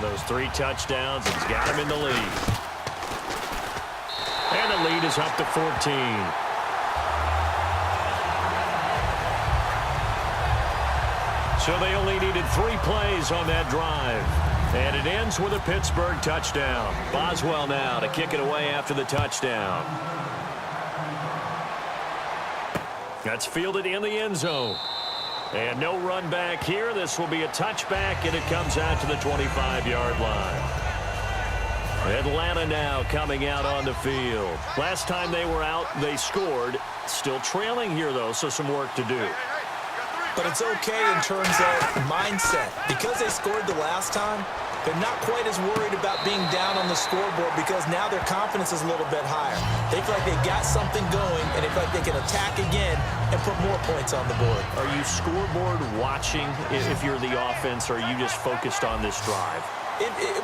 Those 3 touchdowns has got him in the lead. And the lead is up to 14. So they only needed 3 plays on that drive. And it ends with a Pittsburgh touchdown. Boswell now to kick it away after the touchdown. That's fielded in the end zone. And no run back here. This will be a touchback, and it comes out to the 25-yard line. Atlanta now coming out on the field. Last time they were out, they scored. Still trailing here, though, so some work to do. But it's okay in terms of mindset. Because they scored the last time, they're not quite as worried about being down on the scoreboard because now their confidence is a little bit higher. They feel like they got something going, and they feel like they can attack again and put more points on the board. Are you scoreboard watching if you're the offense, or are you just focused on this drive?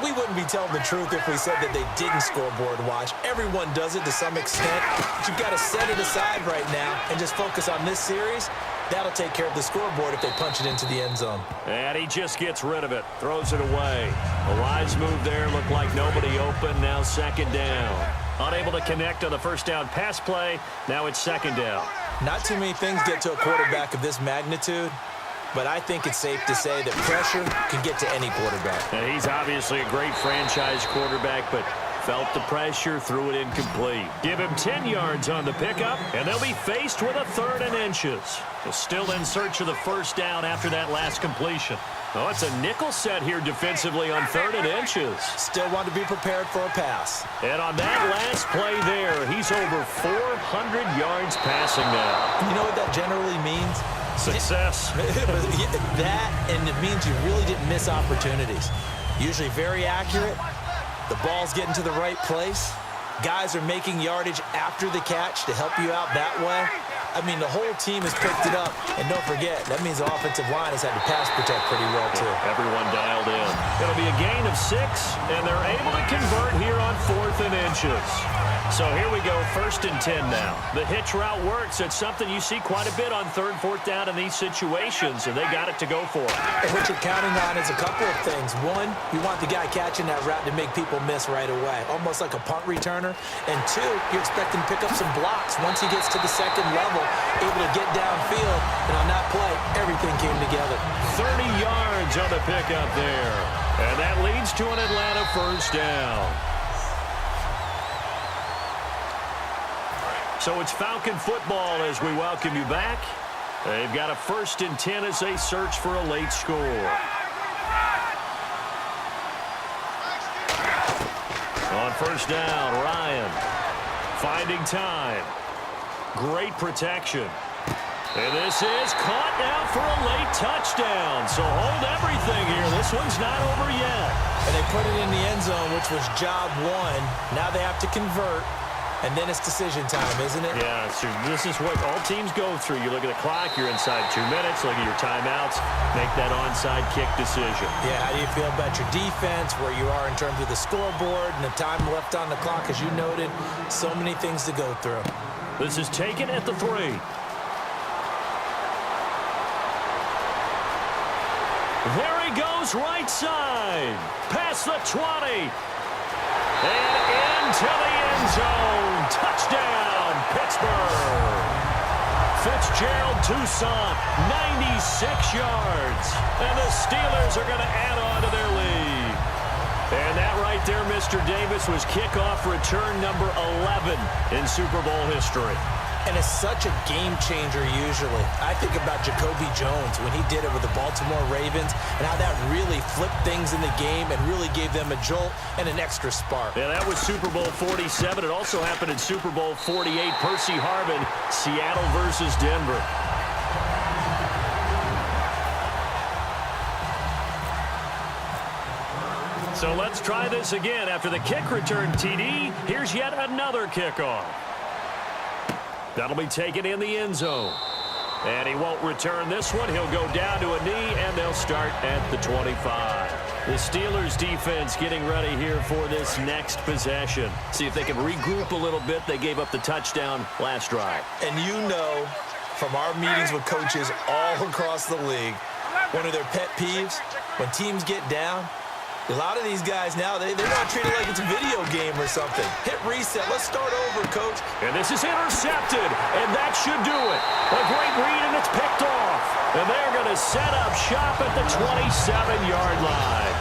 We wouldn't be telling the truth if we said that they didn't scoreboard watch. Everyone does it to some extent. But you've got to set it aside right now and just focus on this series. That'll take care of the scoreboard if they punch it into the end zone. And he just gets rid of it, throws it away. A wise move there, looked like nobody open, now second down. Unable to connect on the first down pass play, now it's second down. Not too many things get to a quarterback of this magnitude, but I think it's safe to say that pressure can get to any quarterback. And he's obviously a great franchise quarterback, but felt the pressure, threw it incomplete. Give him 10 yards on the pickup, and they'll be faced with a 3rd and inches. So still in search of the first down after that last completion. Oh, it's a nickel set here defensively on 3rd and inches. Still want to be prepared for a pass. And on that last play there, he's over 400 yards passing now. You know what that generally means? Success. That, and it means you really didn't miss opportunities. Usually very accurate. The ball's getting to the right place. Guys are making yardage after the catch to help you out that way. I mean, the whole team has picked it up. And don't forget, that means the offensive line has had to pass protect pretty well, too. Everyone dialed in. It'll be a gain of 6, and they're able to convert here on 4th and inches. So here we go, 1st and 10 now. The hitch route works. It's something you see quite a bit on 3rd, 4th down in these situations, and they got it to go for it. And what you're counting on is a couple of things. One, you want the guy catching that route to make people miss right away, almost like a punt returner. And 2, you expect him to pick up some blocks once he gets to the second level, able to get downfield. And on that play, everything came together. 30 yards on the pickup there. And that leads to an Atlanta first down. So it's Falcon football as we welcome you back. They've got a 1st and 10 as they search for a late score. On first down, Ryan finding time. Great protection. And this is caught now for a late touchdown. So hold everything here. This one's not over yet. And they put it in the end zone, which was job 1. Now they have to convert. And then it's decision time, isn't it? Yeah, so this is what all teams go through. You look at the clock, you're inside 2 minutes, look at your timeouts, make that onside kick decision. Yeah, how do you feel about your defense, where you are in terms of the scoreboard and the time left on the clock, as you noted? So many things to go through. This is taken at the 3. There he goes, right side. Past the 20. And into the end zone. Touchdown, Pittsburgh. Fitzgerald Toussaint, 96 yards. And the Steelers are going to add on to their lead. And that right there, Mr. Davis, was kickoff return number 11 in Super Bowl history. And it's such a game changer usually. I think about Jacoby Jones when he did it with the Baltimore Ravens and how that really flipped things in the game and really gave them a jolt and an extra spark. Yeah, that was Super Bowl 47. It also happened in Super Bowl 48. Percy Harvin, Seattle versus Denver. So let's try this again. After the kick return TD, here's yet another kickoff. That'll be taken in the end zone. And he won't return this one. He'll go down to a knee, and they'll start at the 25. The Steelers defense getting ready here for this next possession. See if they can regroup a little bit. They gave up the touchdown last drive. And you know from our meetings with coaches all across the league, one of their pet peeves, when teams get down, A lot of these guys now, they're not treated like it's a video game or something. Hit reset. Let's start over, coach. And this is intercepted, and that should do it. A great read, and it's picked off. And they're going to set up shop at the 27-yard line.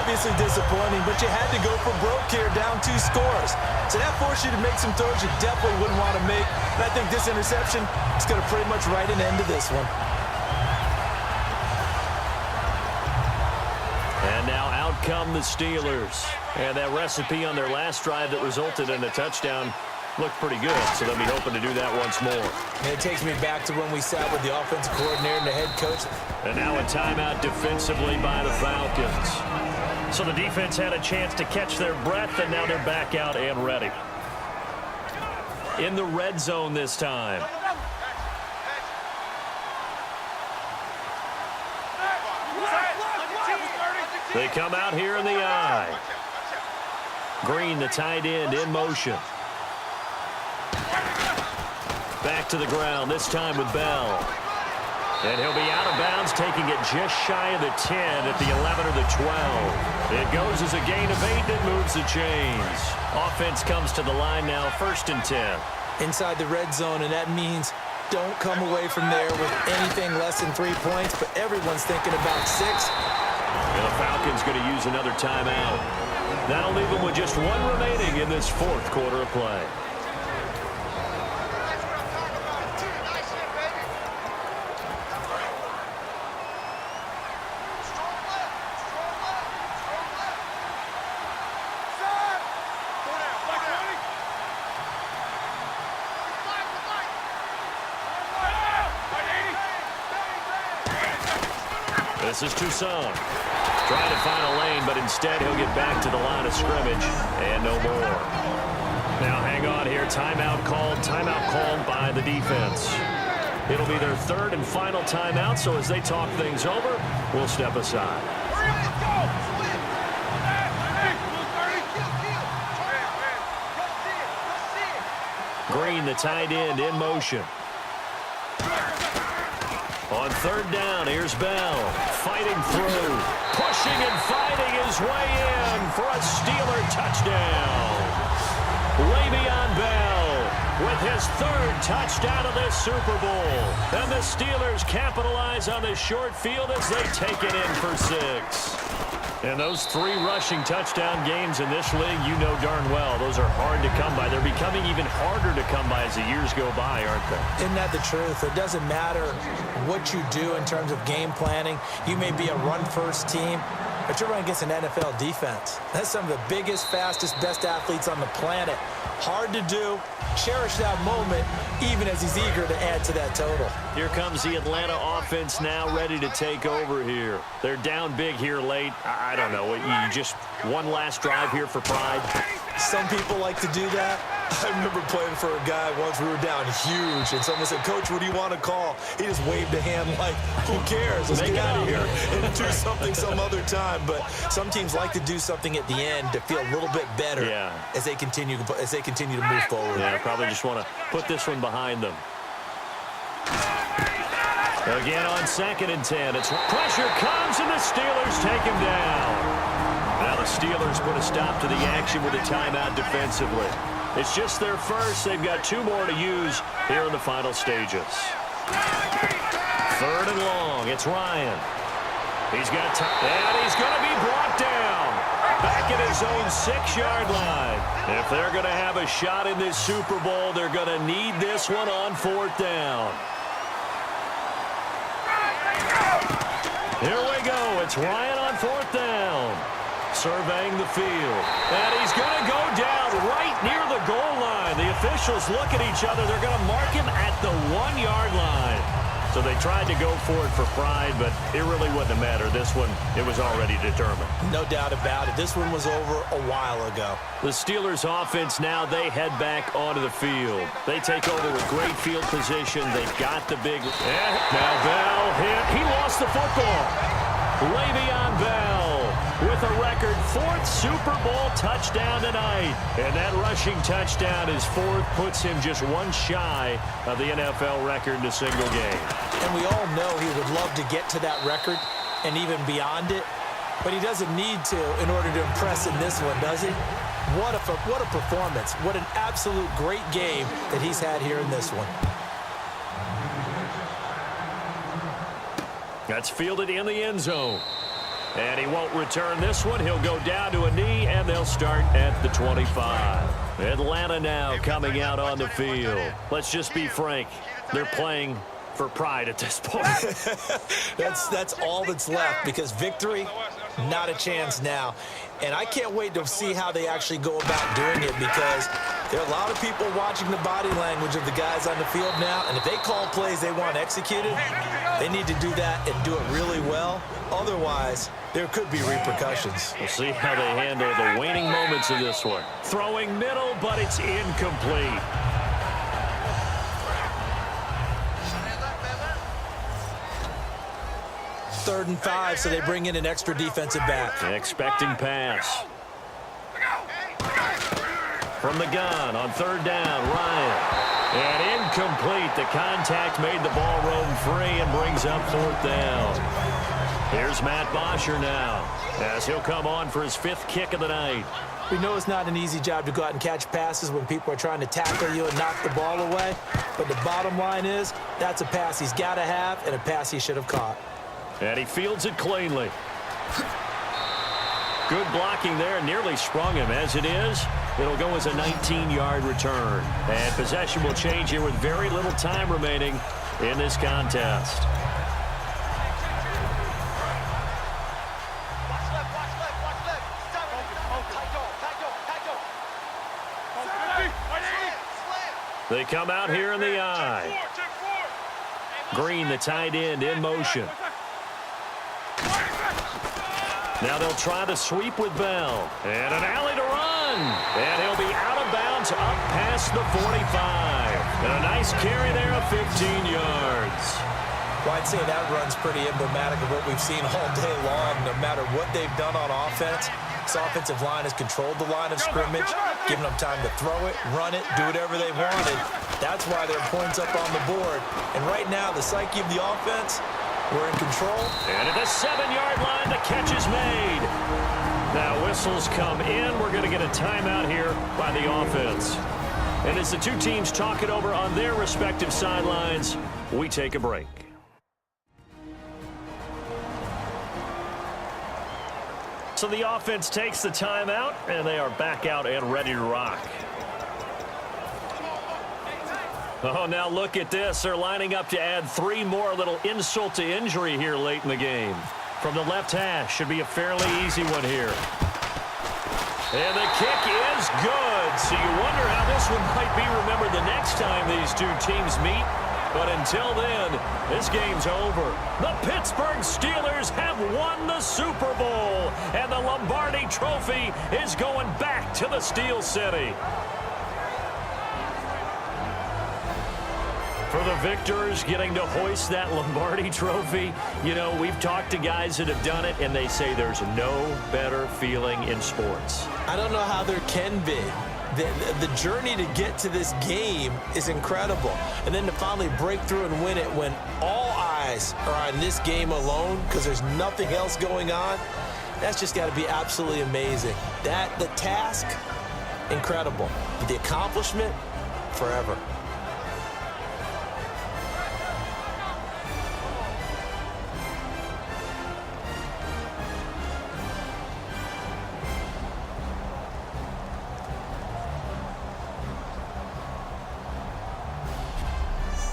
Obviously disappointing, but you had to go for broke here, down 2 scores. So that forced you to make some throws you definitely wouldn't want to make. And I think this interception is going to pretty much write an end to this one. And now out come the Steelers. And that recipe on their last drive that resulted in a touchdown looked pretty good, so they'll be hoping to do that once more. And it takes me back to when we sat with the offensive coordinator and the head coach. And now a timeout defensively by the Falcons. So the defense had a chance to catch their breath, and now they're back out and ready. In the red zone this time. They come out here in the eye. Green, the tight end, in motion. Back to the ground, this time with Bell. And he'll be out of bounds, taking it just shy of the 10 at the 11 or the 12. It goes as a gain of 8 that moves the chains. Offense comes to the line now, 1st and 10. Inside the red zone, and that means don't come away from there with anything less than 3 points, but everyone's thinking about 6. And the Falcons going to use another timeout. That'll leave them with just 1 remaining in this 4th quarter of play. This is Toussaint. Trying to find a lane, but instead he'll get back to the line of scrimmage and no more. Now hang on here. Timeout called by the defense. It'll be their 3rd and final timeout, so as they talk things over, we'll step aside. Green, the tight end, in motion. On 3rd down, here's Bell, fighting through, pushing and fighting his way in for a Steeler touchdown. Le'Veon Bell with his 3rd touchdown of this Super Bowl. And the Steelers capitalize on this short field as they take it in for 6. And those 3 rushing touchdown games in this league, you know darn well, those are hard to come by. They're becoming even harder to come by as the years go by, aren't they? Isn't that the truth? It doesn't matter what you do in terms of game planning. You may be a run-first team, but you're running against an NFL defense. That's some of the biggest, fastest, best athletes on the planet. Hard to do. Cherish that moment, even as he's eager to add to that total. Here comes the Atlanta offense now ready to take over here. They're down big here late. I don't know. You just one last drive here for pride. Some people like to do that. I remember playing for a guy once. We were down huge, and someone said, "Coach, what do you want to call?" He just waved a hand like, "Who cares? Let's get out of here and do something some other time." But some teams like to do something at the end to feel a little bit better as they continue to move forward. Yeah, probably just want to put this one behind them. Again on 2nd and 10. It's pressure comes, and the Steelers take him down. Now the Steelers put a stop to the action with a timeout defensively. It's just their 1st. They've got 2 more to use here in the final stages. 3rd and long. It's Ryan. He's got time, and he's going to be brought down. Back at his own 6-yard line. If they're going to have a shot in this Super Bowl, they're going to need this one on 4th down. Here we go. It's Ryan on 4th down. Surveying the field. And he's going to go down right near the goal line. The officials look at each other. They're going to mark him at the 1-yard line. So they tried to go for it for pride, but it really wouldn't have mattered. This one, it was already determined. No doubt about it. This one was over a while ago. The Steelers offense now, they head back onto the field. They take over with great field position. They've got the big... And now Bell hit. He lost the football. Le'Veon Bell with a record 4th Super Bowl touchdown tonight. And that rushing touchdown, his 4th, puts him just 1 shy of the NFL record in a single game. And we all know he would love to get to that record and even beyond it. but he doesn't need to in order to impress in this one, does he? What a performance. What an absolute great game that he's had here in this one. That's fielded in the end zone. And he won't return this one. He'll go down to a knee, and they'll start at the 25. Atlanta now coming out on the field. Let's just be frank. They're playing for pride at this point. That's all that's left, because victory, not a chance now. And I can't wait to see how they actually go about doing it, because there are a lot of people watching the body language of the guys on the field now, and if they call plays they want executed, they need to do that and do it really well. Otherwise, there could be repercussions. We'll see how they handle the waning moments of this one. Throwing middle, but it's incomplete. Third and 5, so they bring in an extra defensive back. Expecting pass. From the gun on third down, Ryan. And incomplete. The contact made the ball roam free and brings up fourth down. Here's Matt Bosher now, as he'll come on for his 5th kick of the night. We know it's not an easy job to go out and catch passes when people are trying to tackle you and knock the ball away. But the bottom line is, that's a pass he's got to have and a pass he should have caught. And he fields it cleanly. Good blocking there, nearly sprung him. As it is, it'll go as a 19-yard return. And possession will change here with very little time remaining in this contest. They come out here in the eye. Green, the tight end, in motion. Now they'll try to sweep with Bell. And an alley to run. And he'll be out of bounds up past the 45. And a nice carry there of 15 yards. Well, I'd say that run's pretty emblematic of what we've seen all day long. No matter what they've done on offense, this offensive line has controlled the line of scrimmage, given them time to throw it, run it, do whatever they wanted. That's why their points up on the board. And right now, the psyche of the offense, we're in control. And at the 7-yard line, the catch is made. Now whistles come in. We're going to get a timeout here by the offense. And as the two teams talk it over on their respective sidelines, we take a break. So the offense takes the timeout, and they are back out and ready to rock. Oh, now look at this. They're lining up to add 3 more, little insult to injury here late in the game. From the left hash, should be a fairly easy one here. And the kick is good. So you wonder how this one might be remembered the next time these two teams meet. But until then, this game's over. The Pittsburgh Steelers have won the Super Bowl, and the Lombardi Trophy is going back to the Steel City. For the victors getting to hoist that Lombardi Trophy, you know, we've talked to guys that have done it, and they say there's no better feeling in sports. I don't know how there can be. The journey to get to this game is incredible. And then to finally break through and win it when all eyes are on this game alone because there's nothing else going on, that's just got to be absolutely amazing. The task, incredible. But the accomplishment, forever.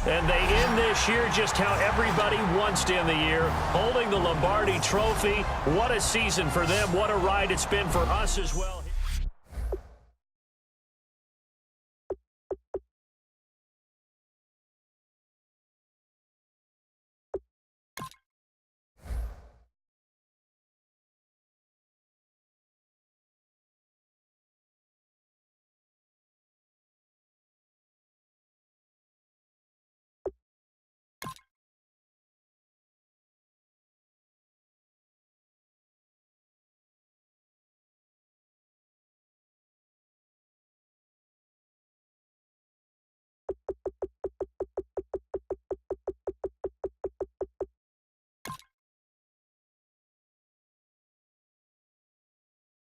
And they end this year just how everybody wants to end the year, holding the Lombardi Trophy. What a season for them. What a ride it's been for us as well.